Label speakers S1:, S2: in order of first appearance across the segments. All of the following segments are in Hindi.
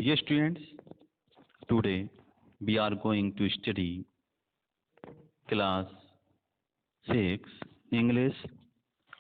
S1: Dear students, today we are going to study class 6 English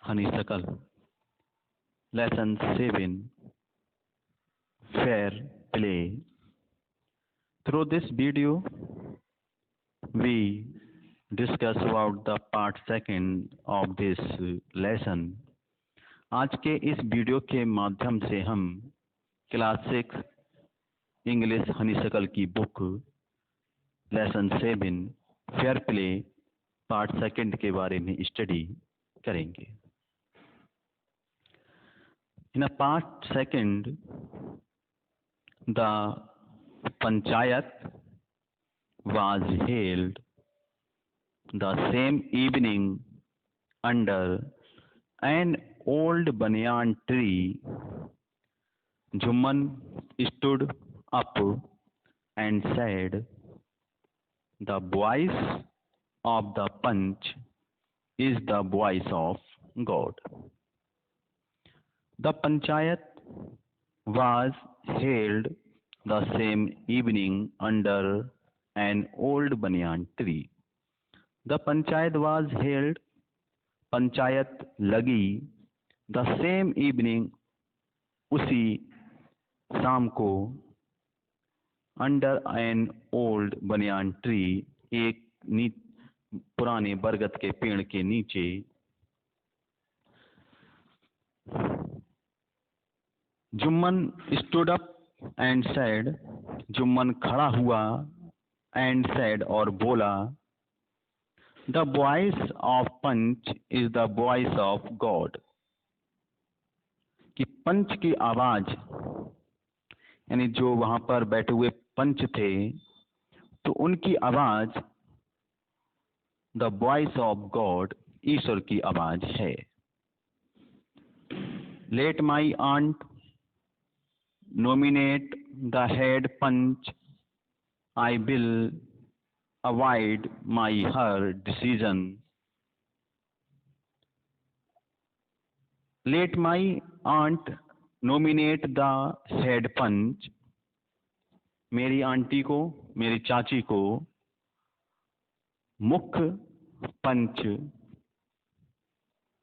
S1: Honeysuckle lesson 7 Fair Play. Through this video we discuss about the part second of this lesson. आज के इस वीडियो के माध्यम से हम क्लास 6 इंग्लिश हनीसकल की book lesson 7 fair play part second के बारे में स्टडी करेंगे. In a part second the panchayat was held the same evening under an old banyan tree. Jumman stood up and said, "The voice of the punch is the voice of God." The panchayat was held the same evening under an old banyan tree. The panchayat was held, panchayat लगी, the same evening, उसी शाम को, under an old banyan tree, एक पुराने बरगद के पेड़ के नीचे. Jumman stood up and said, Jumman खड़ा हुआ and said और बोला, the voice of punch is the voice of God. कि पंच की आवाज, यानी जो वहां पर बैठे हुए पंच थे तो उनकी आवाज द वॉइस ऑफ गॉड, ईश्वर की आवाज है. Let my aunt nominate the head panch, I will avoid her decision. Let my aunt nominate the head punch. मेरी आंटी को, मेरी चाची को मुख्य पंच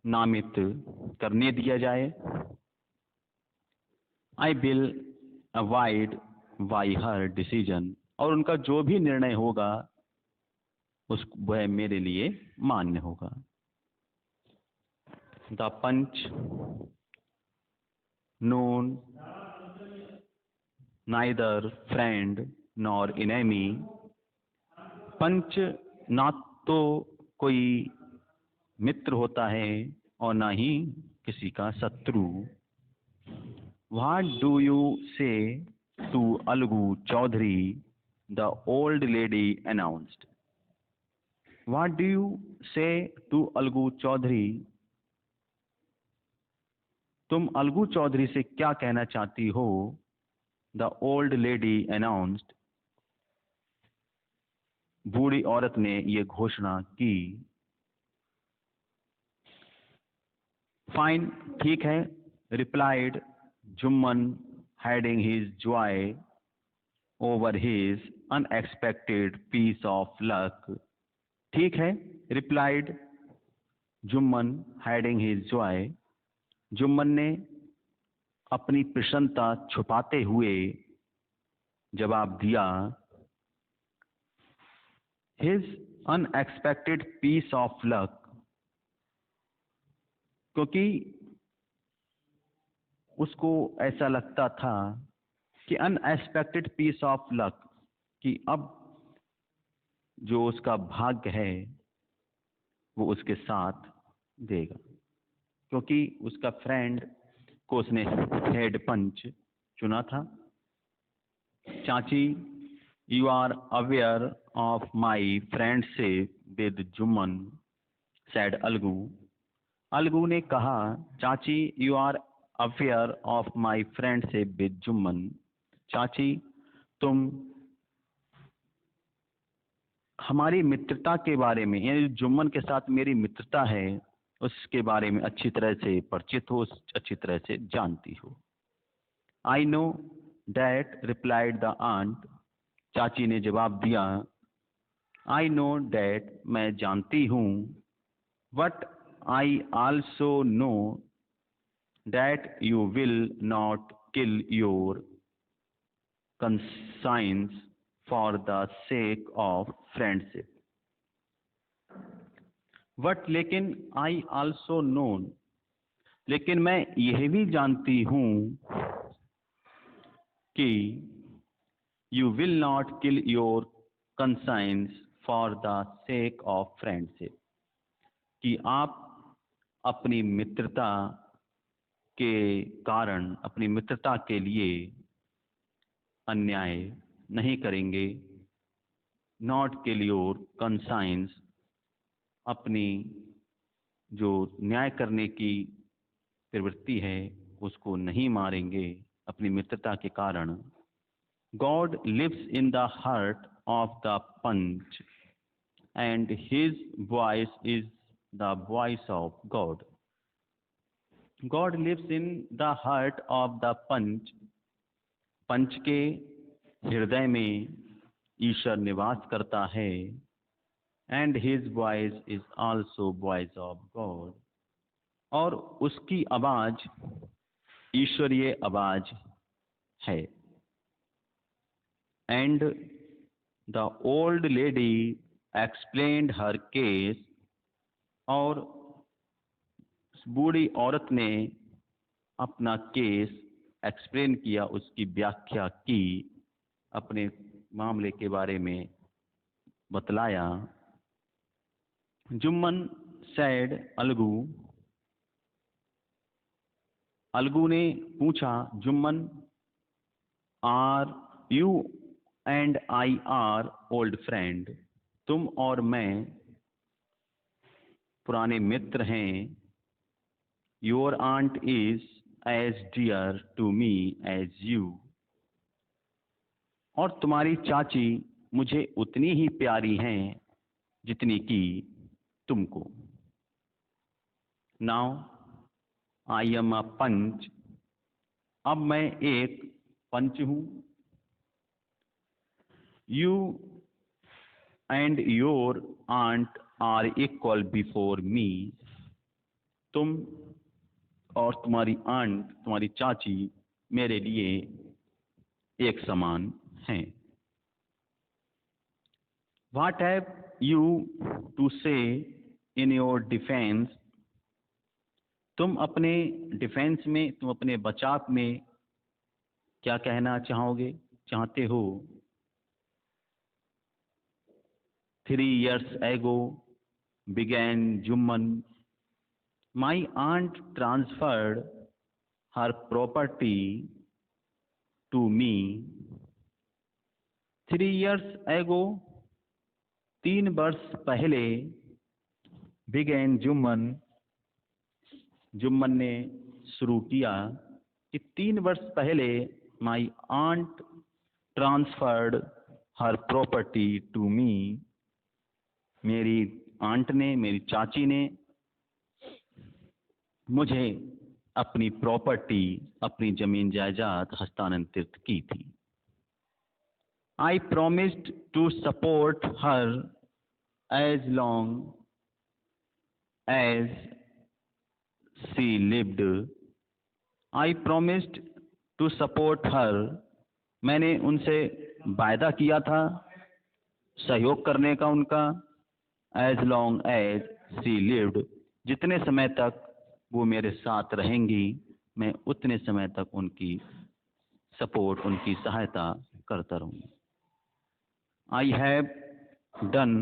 S1: नामित करने दिया जाए. I will avoid her decision. और उनका जो भी निर्णय होगा उस वह मेरे लिए मान्य होगा. The panch known neither friend nor enemy. पंच ना तो कोई मित्र होता है और ना ही किसी का शत्रु. What do you say to Algu Chaudhary, the old lady announced. What do you say to Algu Chaudhary? तुम अलगू चौधरी से क्या कहना चाहती हो? The old lady announced. बूढ़ी औरत ने ये घोषणा की. Fine, ठीक है, replied Jumman, hiding his joy over his unexpected piece of luck. ठीक है, replied Jumman, hiding his joy. Jumman ने अपनी प्रसन्नता छुपाते हुए जवाब दिया. his unexpected piece of luck, क्योंकि उसको ऐसा लगता था कि अनएक्सपेक्टेड पीस ऑफ लक, कि अब जो उसका भाग्य है वो उसके साथ देगा, क्योंकि उसका फ्रेंड को उसने हेड पंच चुना था. Chachi, you are aware of my friendship with Jumman, said Algu. Algu ने कहा, chachi, you are aware of my friendship with Jumman. चाची, तुम हमारी मित्रता के बारे में, यानी जुम्मन के साथ मेरी मित्रता है, उसके बारे में अच्छी तरह से परिचित हो, अच्छी तरह से जानती हो. I know That replied the aunt. चाची ने जवाब दिया, I know that, मैं जानती हूँ, but I also know that you will not kill your conscience for the sake of friendship. But लेकिन I also know, लेकिन मैं यह भी जानती हूँ कि you will not kill your conscience for the sake of friendship, कि आप अपनी मित्रता के कारण, अपनी मित्रता के लिए अन्याय नहीं करेंगे. Not kill your conscience, अपनी जो न्याय करने की प्रवृत्ति है उसको नहीं मारेंगे अपनी मित्रता के कारण. God lives in the heart of the Panch, and his voice is the voice of God. God lives in the heart of the Panch. पंच के हृदय में ईश्वर निवास करता है. And his voice is also voice of God. और उसकी आवाज ईश्वरीय आवाज है. And the old lady explained her case, और बूढ़ी औरत ने अपना केस एक्सप्लेन किया, उसकी व्याख्या की, अपने मामले के बारे में बतलाया. जुम्मन सैड अलगू, अलगू ने पूछा, Jumman, are you and I are old friend, तुम और मैं पुराने मित्र हैं. Your aunt is as dear to me as you, और तुम्हारी चाची मुझे उतनी ही प्यारी हैं जितनी कि तुमको. नाउ आई एम अ पंच, अब मैं एक पंच हूं. You and your aunt are equal before me, तुम और तुम्हारी आंट, तुम्हारी चाची मेरे लिए एक समान हैं. व्हाट हैव यू टू से इन योर डिफेंस, तुम अपने डिफेंस में, तुम अपने बचाव में क्या कहना चाहते हो. 3 years ago began Jumman, my aunt transferred her property to me. 3 years ago, 3 वर्ष पहले, began Jumman, जुम्मन ने शुरू किया कि 3 वर्ष पहले, my aunt transferred her property to me, मेरी आंट ने, मेरी चाची ने मुझे अपनी प्रॉपर्टी, अपनी जमीन जायदाद हस्तांतरित की थी. I promised to support her as long as she lived. I promised to support her, मैंने उनसे वायदा किया था सहयोग करने का उनका. As long as she lived, जितने समय तक वो मेरे साथ रहेंगी, मैं उतने समय तक उनकी सपोर्ट, उनकी सहायता करता रहूँगा. I have done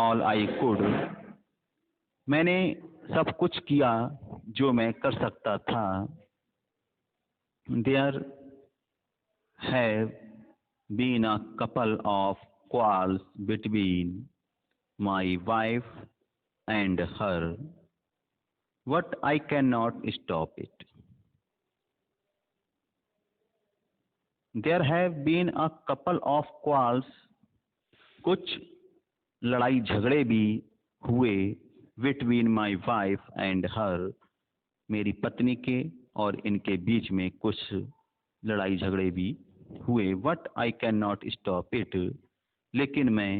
S1: all I could, मैंने सब कुछ किया जो मैं कर सकता था. There have been a couple of quarrels between my wife and her, but I cannot stop it. There have been a couple of quarrels, कुछ लड़ाई झगड़े भी हुए, between my wife and her, मेरी पत्नी के और इनके बीच में कुछ लड़ाई झगड़े भी हुए, but I can not stop it, लेकिन मैं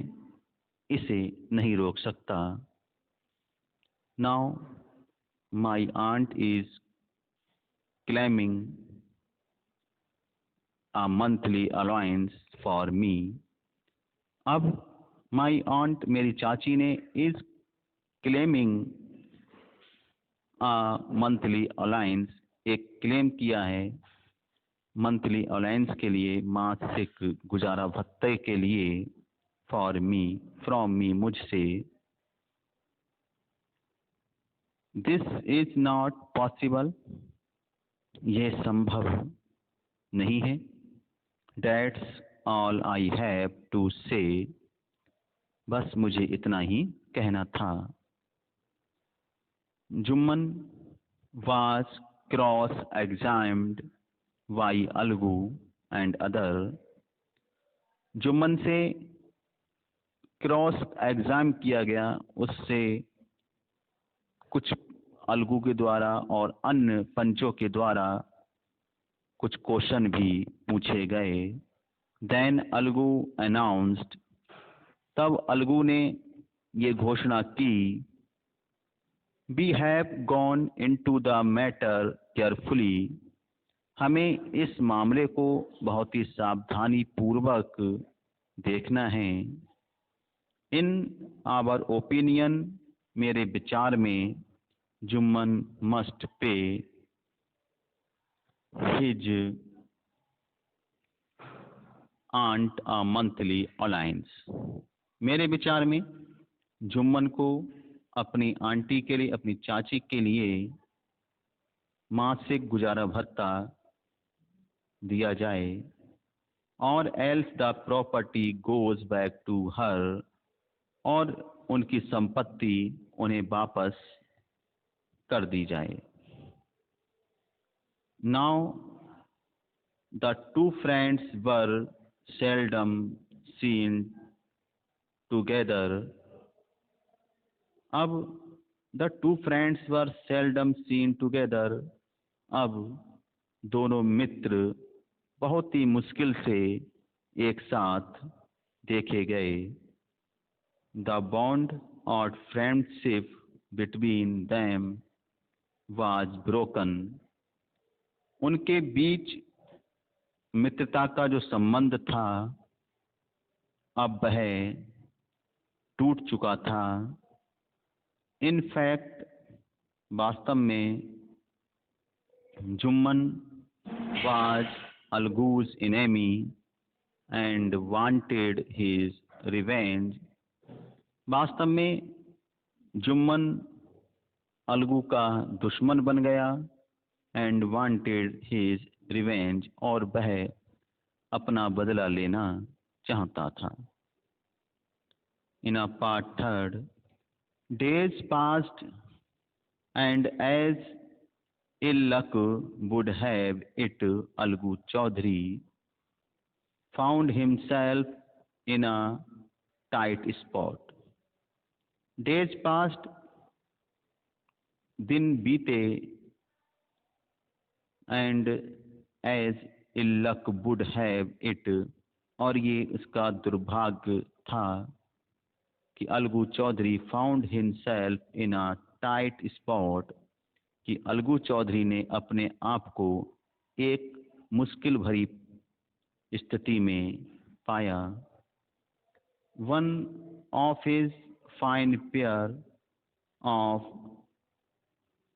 S1: इसे नहीं रोक सकता. Now my aunt is claiming a monthly allowance for me. अब माई आंट मेरी चाची ने इज क्लेमिंग मंथली अलायंस एक क्लेम किया है मंथली अलायंस के लिए, मासिक गुजारा भत्ते के लिए, फॉर मी फ्रॉम मी मुझसे. दिस इज नॉट पॉसिबल, यह संभव नहीं है. That's all I have to say. बस मुझे इतना ही कहना था. Jumman was cross-examined by Algu and other. Jumman से क्रॉस एग्जाम किया गया, उससे कुछ अलगू के द्वारा और अन्य पंचों के द्वारा कुछ क्वेश्चन भी पूछे गए. देन अलगू अनाउंस्ड, तब अलगू ने ये घोषणा की, we have gone into the matter carefully, हमें इस मामले को बहुत ही सावधानी पूर्वक देखना है. इन आवर ओपिनियन, मेरे विचार में, Jumman must pay his aunt a monthly allowance, मेरे विचार में जुम्मन को अपनी आंटी के लिए, अपनी चाची के लिए मासिक गुजारा भत्ता दिया जाए, और else the property goes back to her, और उनकी संपत्ति उन्हें वापस कर दी जाए. Now the two friends were seldom seen together. अब the two friends were seldom seen together. अब दोनों मित्र बहुत ही मुश्किल से एक साथ देखे गए. The bond of friendship between them was broken. उनके बीच मित्रता का जो संबंध था, अब वह टूट चुका था. इन फैक्ट, वास्तव में, Jumman was Algu's enemy and wanted his revenge. वास्तव में जुम्मन अलगू का दुश्मन बन गया, एंड वांटेड हिज रिवेंज, और वह अपना बदला लेना चाहता था. In a part third, days passed and as ill luck would have it, Algu Chaudhary found himself in a tight spot. Days passed, दिन बीते, and as ill luck would have it, और ये उसका दुर्भाग्य था कि Algu Chaudhary found himself in a tight spot, कि अलगू चौधरी ने अपने आप को एक मुश्किल भरी स्थिति में पाया. One of his fine pair of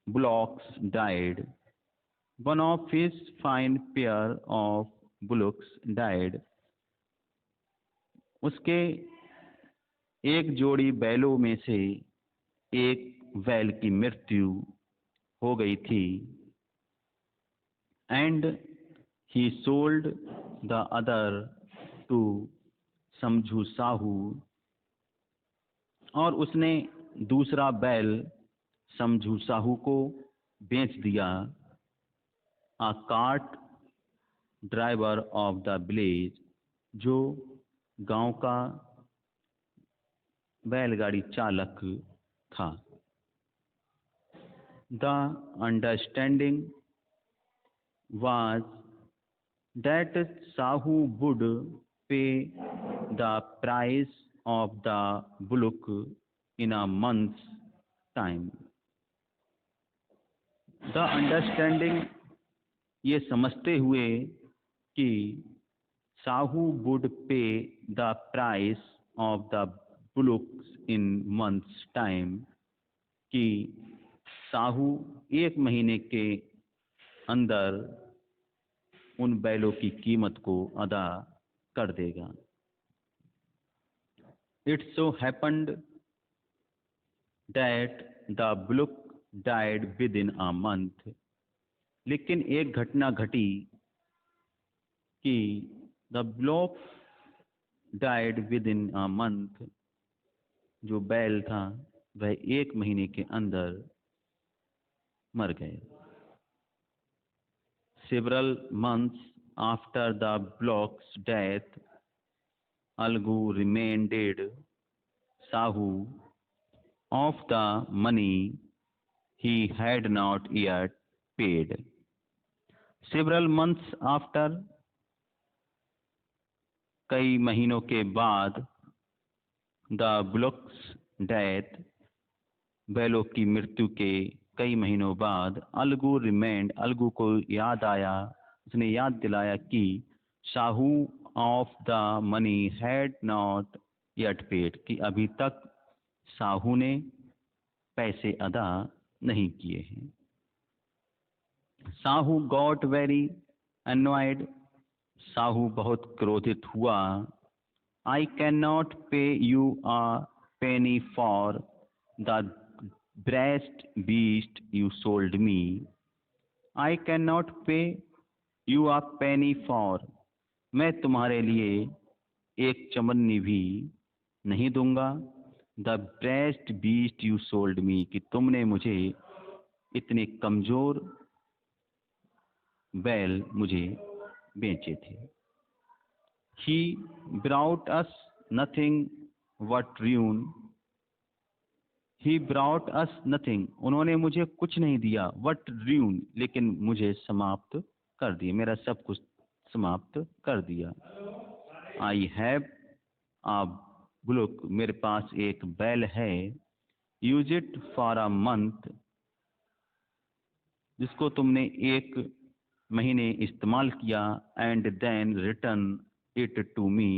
S1: bullocks died. One of his fine pair of bullocks died. उसके एक जोड़ी बैलों में से एक बैल की मृत्यु हो गई थी. And he sold the other to Samjhu Sahu, और उसने दूसरा बैल समझू साहू को बेच दिया. A cart driver of the village, जो गांव का बैलगाड़ी चालक था. The understanding was that Sahu would pay the price of the bullock in a month's time. The understanding, ये समझते हुए कि Sahu would pay the price of the bullocks in months time, कि साहू एक महीने के अंदर उन बैलों की कीमत को अदा कर देगा. It so happened that the bullock died within a month. लेकिन एक घटना घटी कि the bullock died within a month. जो बैल था वह एक महीने के अंदर मर गए. Several months after the block's death, Algu reminded Sahu of the money he had not yet paid. Several months after, कई महीनों के बाद, the block's death, बैलों की मृत्यु के कई महीनों बाद, अलगू रिमेंड, अलगू को याद आया, उसने याद दिलाया कि Sahu of the money had not yet paid, कि अभी तक साहू ने पैसे अदा नहीं किए हैं. Sahu got very annoyed, Sahu बहुत क्रोधित हुआ. आई कैन नॉट पे you a Penney for the breast beast you sold me. I cannot pay you a penny for. मैं तुम्हारे लिए एक चमन्नी भी नहीं दूंगा. The breast beast you sold me, कि तुमने मुझे इतने कमजोर बैल मुझे बेचे थे. He brought us nothing but ruin. He brought us nothing, उन्होंने मुझे कुछ नहीं दिया. What ruin, लेकिन मुझे समाप्त कर दिया, मेरा सब कुछ समाप्त कर दिया. I have a bullock, मेरे पास एक बैल है. Use it for a month, जिसको तुमने एक महीने इस्तेमाल किया. And then return it to me,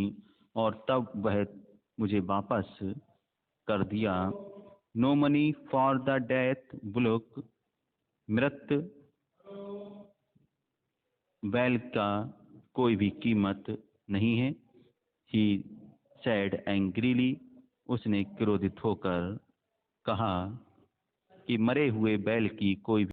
S1: और तब वह मुझे वापस कर दिया. No money for the death bullock, मृत बैल का कोई भी कीमत नहीं है. He said angrily, उसने क्रोधित होकर कहा कि मरे हुए बैल की कोई भी